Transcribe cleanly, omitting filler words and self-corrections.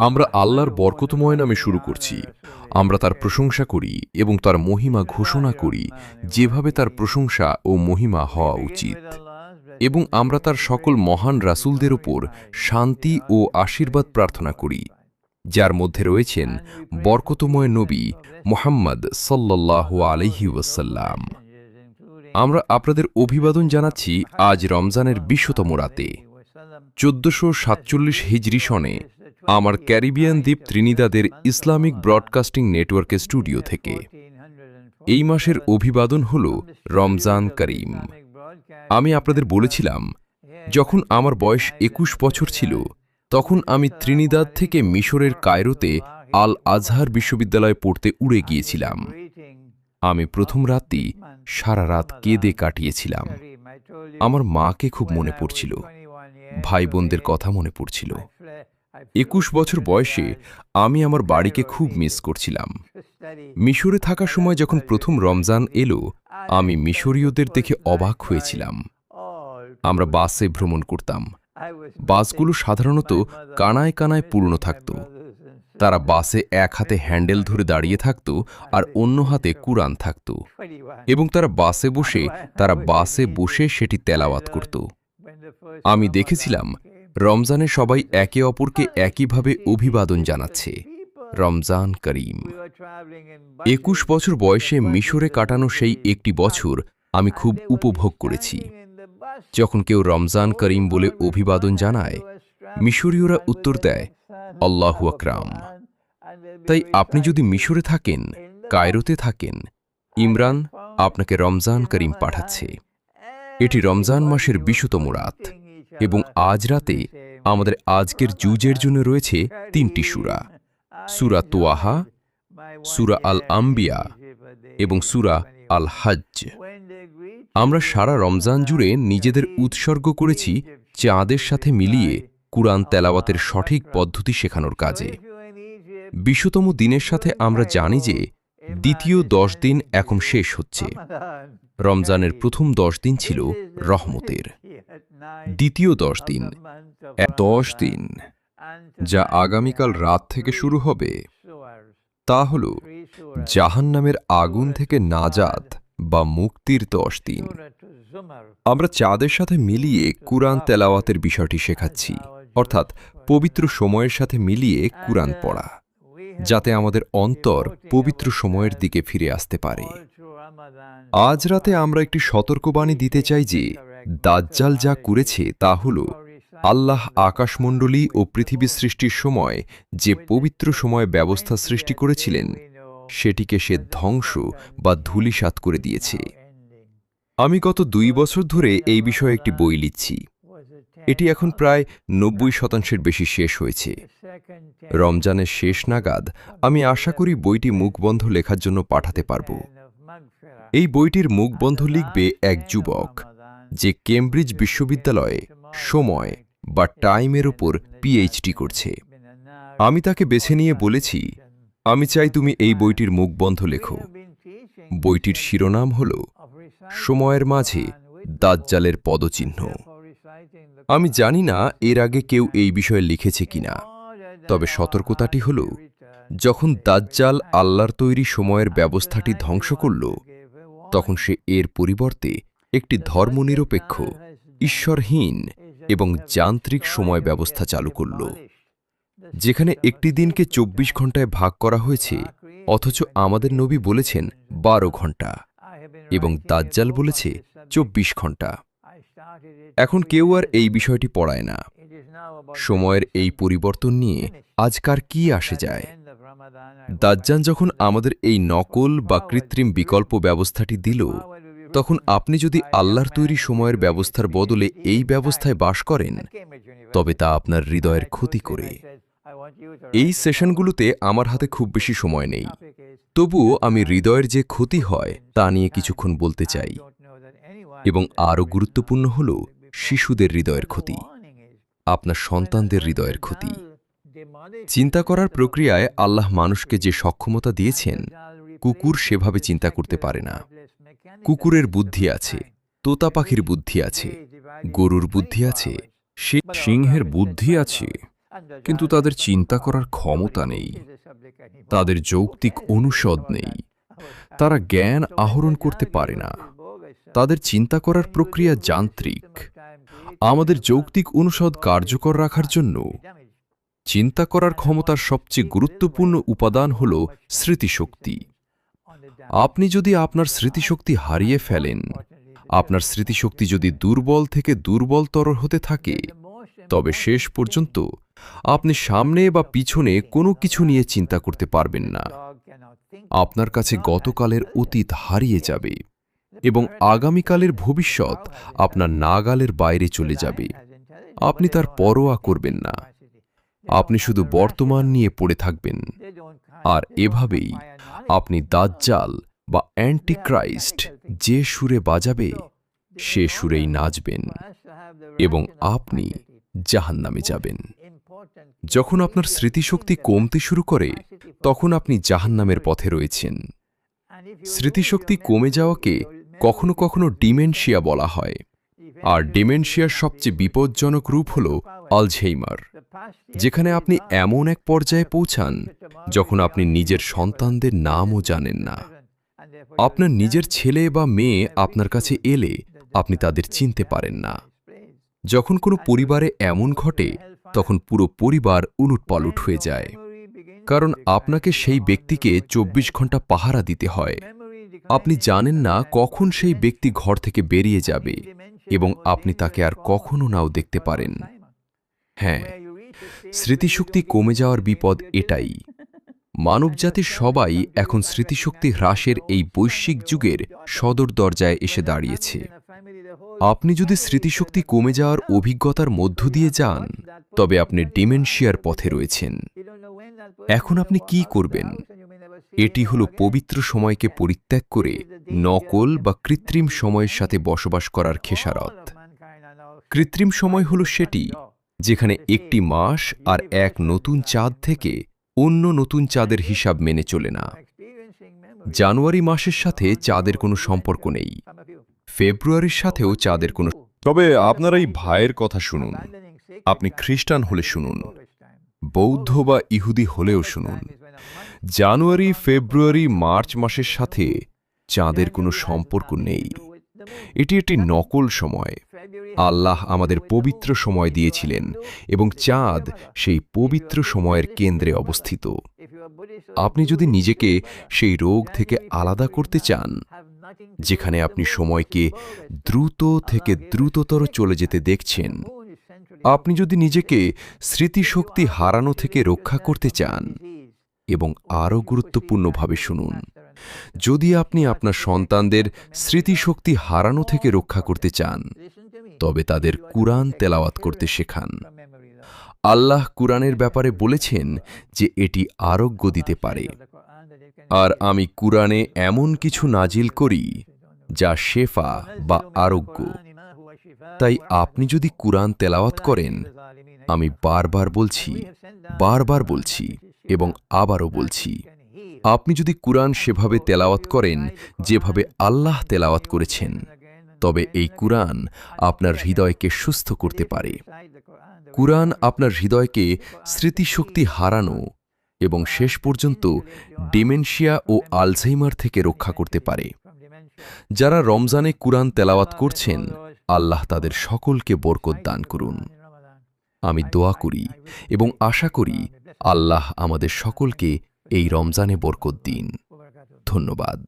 আমরা আল্লাহর বরকতময় নামে শুরু করছি। আমরা তার প্রশংসা করি এবং তার মহিমা ঘোষণা করি, যেভাবে তার প্রশংসা ও মহিমা হওয়া উচিত। এবং আমরা তার সকল মহান রাসূলদের উপর শান্তি ও আশীর্বাদ প্রার্থনা করি, যার মধ্যে রয়েছেন বরকতময় নবী মুহাম্মদ সাল্লাল্লাহু আলাইহি ওয়াসাল্লাম। আমরা আপনাদের অভিবাদন জানাচ্ছি আজ রমজানের ২০তম রাতে ১৪৪৭ হিজরি সনে আমার ক্যারিবিয়ান দ্বীপ ত্রিনিদাদের ইসলামিক ব্রডকাস্টিং নেটওয়ার্কের স্টুডিও থেকে। এই মাসের অভিবাদন হল রমজান করিম। আমি আপনাদের বলেছিলাম, যখন আমার বয়স ২১ বছর ছিল, তখন আমি ত্রিনিদাদ থেকে মিশরের কায়রোতে আল আজহার বিশ্ববিদ্যালয়ে পড়তে উড়ে গিয়েছিলাম। আমি প্রথম রাতটি সারা রাত কেঁদে কাটিয়েছিলাম। আমার মাকে খুব মনে পড়ছিল, ভাই বোনদের কথা মনে পড়ছিল। ২১ বছর বয়সে আমি আমার বাড়িকে খুব মিস করছিলাম। মিশরে থাকার সময় যখন প্রথম রমজান এলো, আমি মিশরীয়দের দেখে অবাক হয়েছিলাম। আমরা বাসে ভ্রমণ করতাম। বাসগুলো সাধারণত কানায় কানায় পূর্ণ থাকত। তারা বাসে এক হাতে হ্যান্ডেল ধরে দাঁড়িয়ে থাকত আর অন্য হাতে কুরআন থাকত, এবং তারা বাসে বসে সেটি তেলাওয়াত করত। আমি দেখেছিলাম রমজানে সবাই একে অপরকে একইভাবে অভিবাদন জানাচ্ছে, রমজান করিম। ২১ বছর বয়সে মিশরে কাটানো সেই একটি বছর আমি খুব উপভোগ করেছি। যখন কেউ রমজান করিম বলে অভিবাদন জানায়, মিশরীয়রা উত্তর দেয়, আল্লাহু আকরাম। তাই আপনি যদি মিশরে থাকেন, কায়রোতে থাকেন, ইমরান আপনাকে রমজান করিম পাঠাচ্ছে। এটি রমজান মাসের ২০তম রাত, এবং আজ রাতে আমাদের আজকের জুজের জন্য রয়েছে ৩টি সূরা: সূরা তোয়াহা, সূরা আল আম্বিয়া এবং সূরা আল হজ্জ। আমরা সারা রমজান জুড়ে নিজেদের উৎসর্গ করেছি চাঁদের সাথে মিলিয়ে কুরআন তেলাওয়াতের সঠিক পদ্ধতি শেখানোর কাজে। ২০তম দিনের সাথে আমরা জানি যে দ্বিতীয় ১০ দিন এখন শেষ হচ্ছে। রমজানের প্রথম ১০ দিন ছিল রহমতের। দ্বিতীয় ১০ দিন, ১০ দিন যা আগামীকাল রাত থেকে শুরু হবে, তা হল জাহান্নামের আগুন থেকে নাজাত বা মুক্তির ১০ দিন। আমরা চাঁদের সাথে মিলিয়ে কুরআন তেলাওয়াতের বিষয়টি শেখাচ্ছি, অর্থাৎ পবিত্র সময়ের সাথে মিলিয়ে কুরআন পড়া, যাতে আমাদের অন্তর পবিত্র সময়ের দিকে ফিরে আসতে পারে। আজ রাতে আমরা একটি সতর্কবাণী দিতে চাই যে দাজ্জাল যা করেছে তা হল আল্লাহ আকাশমণ্ডলী ও পৃথিবী সৃষ্টির সময় যে পবিত্র সময় ব্যবস্থা সৃষ্টি করেছিলেন, সেটিকে সে ধ্বংস বা ধূলিসাৎ করে দিয়েছে। আমি গত ২ বছর ধরে এই বিষয়ে একটি বই লিখছি। এটি এখন প্রায় ৯০% বেশি শেষ হয়েছে। রমজানের শেষ নাগাদ আমি আশা করি বইটি মুখবন্ধ লেখার জন্য পাঠাতে পারব। এই বইটির মুখবন্ধ লিখবে এক যুবক, যে কেমব্রিজ বিশ্ববিদ্যালয়ে সময় বা টাইমের উপর পিএইচডি করছে। আমি তাকে বেছে নিয়ে বলেছি, আমি চাই তুমি এই বইটির মুখবন্ধ লেখো। বইটির শিরোনাম হল সময়ের মাঝে দাজ্জালের পদচিহ্ন। আমি জানি না এর আগে কেউ এই বিষয়ে লিখেছে কিনা, তবে সতর্কতাটি হল, যখন দাজ্জাল আল্লাহর তৈরি সময়ের ব্যবস্থাটি ধ্বংস করল, তখন সে এর পরিবর্তে একটি ধর্মনিরপেক্ষ, ঈশ্বরহীন এবং যান্ত্রিক সময় ব্যবস্থা চালু করল, যেখানে একটি দিনকে ২৪ ঘণ্টায় ভাগ করা হয়েছে, অথচ আমাদের নবী বলেছেন ১২ ঘণ্টা এবং দাজ্জাল বলেছে ২৪ ঘণ্টা। এখন কেউ আর এই বিষয়টি পড়ায় না। সময়ের এই পরিবর্তন নিয়ে আজকার কি আসে যায়? দাজ্জাল যখন আমাদের এই নকল বা কৃত্রিম বিকল্প ব্যবস্থাটি দিল, তখন আপনি যদি আল্লাহর তৈরি সময়ের ব্যবস্থার বদলে এই ব্যবস্থায় বাস করেন, তবে তা আপনার হৃদয়ের ক্ষতি করে। এই সেশনগুলোতে আমার হাতে খুব বেশি সময় নেই, তবুও আমি হৃদয়ের যে ক্ষতি হয় তা নিয়ে কিছুক্ষণ বলতে চাই। এবং আরও গুরুত্বপূর্ণ হল শিশুদের হৃদয়ের ক্ষতি, আপনার সন্তানদের হৃদয়ের ক্ষতি। চিন্তা করার প্রক্রিয়ায় আল্লাহ মানুষকে যে সক্ষমতা দিয়েছেন, কুকুর সেভাবে চিন্তা করতে পারে না। কুকুরের বুদ্ধি আছে, তোতা পাখির বুদ্ধি আছে, গরুর বুদ্ধি আছে, সিংহের বুদ্ধি আছে, কিন্তু তাদের চিন্তা করার ক্ষমতা নেই, তাদের যৌক্তিক অনুষদ নেই, তারা জ্ঞান আহরণ করতে পারে না, তাদের চিন্তা করার প্রক্রিয়া যান্ত্রিক। আমাদের যৌক্তিক অনুষদ কার্যকর রাখার জন্য চিন্তা করার ক্ষমতার সবচেয়ে গুরুত্বপূর্ণ উপাদান হল স্মৃতিশক্তি। আপনি যদি আপনার স্মৃতিশক্তি হারিয়ে ফেলেন, আপনার স্মৃতিশক্তি যদি দুর্বল থেকে দুর্বলতর হতে থাকে, তবে শেষ পর্যন্ত আপনি সামনে বা পিছনে কোনো কিছু নিয়ে চিন্তা করতে পারবেন না। আপনার কাছে গতকালের অতীত হারিয়ে যাবে এবং আগামীকালের ভবিষ্যৎ আপনার নাগালের বাইরে চলে যাবে। আপনি তার পরোয়া করবেন না, আপনি শুধু বর্তমান নিয়ে পড়ে থাকবেন। আর এভাবেই আপনি দাজ্জাল বা অ্যান্টিক্রাইস্ট যে সুরে বাজাবে সে সুরেই নাচবেন এবং আপনি জাহান্নামে যাবেন। যখন আপনার স্মৃতিশক্তি কমতে শুরু করে, তখন আপনি জাহান্নামের পথে রয়েছেন। স্মৃতিশক্তি কমে যাওয়াকে কখনো কখনো ডিমেনশিয়া বলা হয়, আর ডিমেনশিয়ার সবচেয়ে বিপজ্জনক রূপ হল আলঝেইমার, যেখানে আপনি এমন এক পর্যায়ে পৌঁছান যখন আপনি নিজের সন্তানদের নামও জানেন না। আপনার নিজের ছেলে বা মেয়ে আপনার কাছে এলে আপনি তাদের চিনতে পারেন না। যখন কোনো পরিবারে এমন ঘটে, তখন পুরো পরিবার উলটপালট হয়ে যায়, কারণ আপনাকে সেই ব্যক্তিকে 24 ঘন্টা পাহারা দিতে হয়। আপনি জানেন না কখন সেই ব্যক্তি ঘর থেকে বেরিয়ে যাবে এবং আপনি তাকে আর কখনো নাও দেখতে পারেন। হ্যাঁ, স্মৃতিশক্তি কমে যাওয়ার বিপদ এটাই। মানবজাতির সবাই এখন স্মৃতিশক্তি হ্রাসের এই বৈশ্বিক যুগের সদর দরজায় এসে দাঁড়িয়েছে। আপনি যদি স্মৃতিশক্তি কমে যাওয়ার অভিজ্ঞতার মধ্য দিয়ে যান, তবে আপনি ডিমেনশিয়ার পথে রয়েছেন। এখন আপনি কি করবেন? এটি হল পবিত্র সময়কে পরিত্যাগ করে নকল বা কৃত্রিম সময়ের সাথে বসবাস করার খেসারত। কৃত্রিম সময় হল সেটি যেখানে একটি মাস আর এক নতুন চাঁদ থেকে অন্য নতুন চাঁদের হিসাব মেনে চলে না। জানুয়ারি মাসের সাথে চাঁদের কোনো সম্পর্ক নেই, ফেব্রুয়ারির সাথেও চাঁদের কোনো। তবে আপনার এই ভাইয়ের কথা শুনুন, আপনি খ্রিস্টান হলে শুনুন, বৌদ্ধ বা ইহুদি হলেও শুনুন, জানুয়ারি, ফেব্রুয়ারি, মার্চ মাসের সাথে চাঁদের কোনো সম্পর্ক নেই। এটি একটি নকল সময়। আল্লাহ আমাদের পবিত্র সময় দিয়েছিলেন এবং চাঁদ সেই পবিত্র সময়ের কেন্দ্রে অবস্থিত। আপনি যদি নিজেকে সেই রোগ থেকে আলাদা করতে চান, যেখানে আপনি সময়কে দ্রুত থেকে দ্রুততর চলে যেতে দেখছেন, আপনি যদি নিজেকে স্মৃতিশক্তি হারানো থেকে রক্ষা করতে চান, এবং আরও গুরুত্বপূর্ণভাবে শুনুন, যদি আপনি আপনার সন্তানদের স্মৃতিশক্তি হারানো থেকে রক্ষা করতে চান, তবে তাদের কুরআন তেলাওয়াত করতে শেখান। আল্লাহ কুরআনের ব্যাপারে বলেছেন যে এটি আরোগ্য দিতে পারে, আর আমি কুরআনে এমন কিছু নাজিল করি যা শেফা বা আরোগ্য। তাই আপনি যদি কুরআন তেলাওয়াত করেন, আমি বারবার বলছি এবং আবারও বলছি, আপনি যদি কুরআন সেভাবে তেলাওয়াত করেন যেভাবে আল্লাহ তেলাওয়াত করেছেন, তবে এই কুরআন আপনার হৃদয়কে সুস্থ করতে পারে। কুরআন আপনার হৃদয়কে স্মৃতিশক্তি হারানো এবং শেষ পর্যন্ত ডিমেনশিয়া ও আলঝেইমার থেকে রক্ষা করতে পারে। যারা রমজানে কুরআন তেলাওয়াত করছেন, আল্লাহ তাদের সকলকে বরকত দান করুন। আমি দোয়া করি এবং আশা করি আল্লাহ আমাদের সকলকে এই রমজানে বরকত দিন। ধন্যবাদ।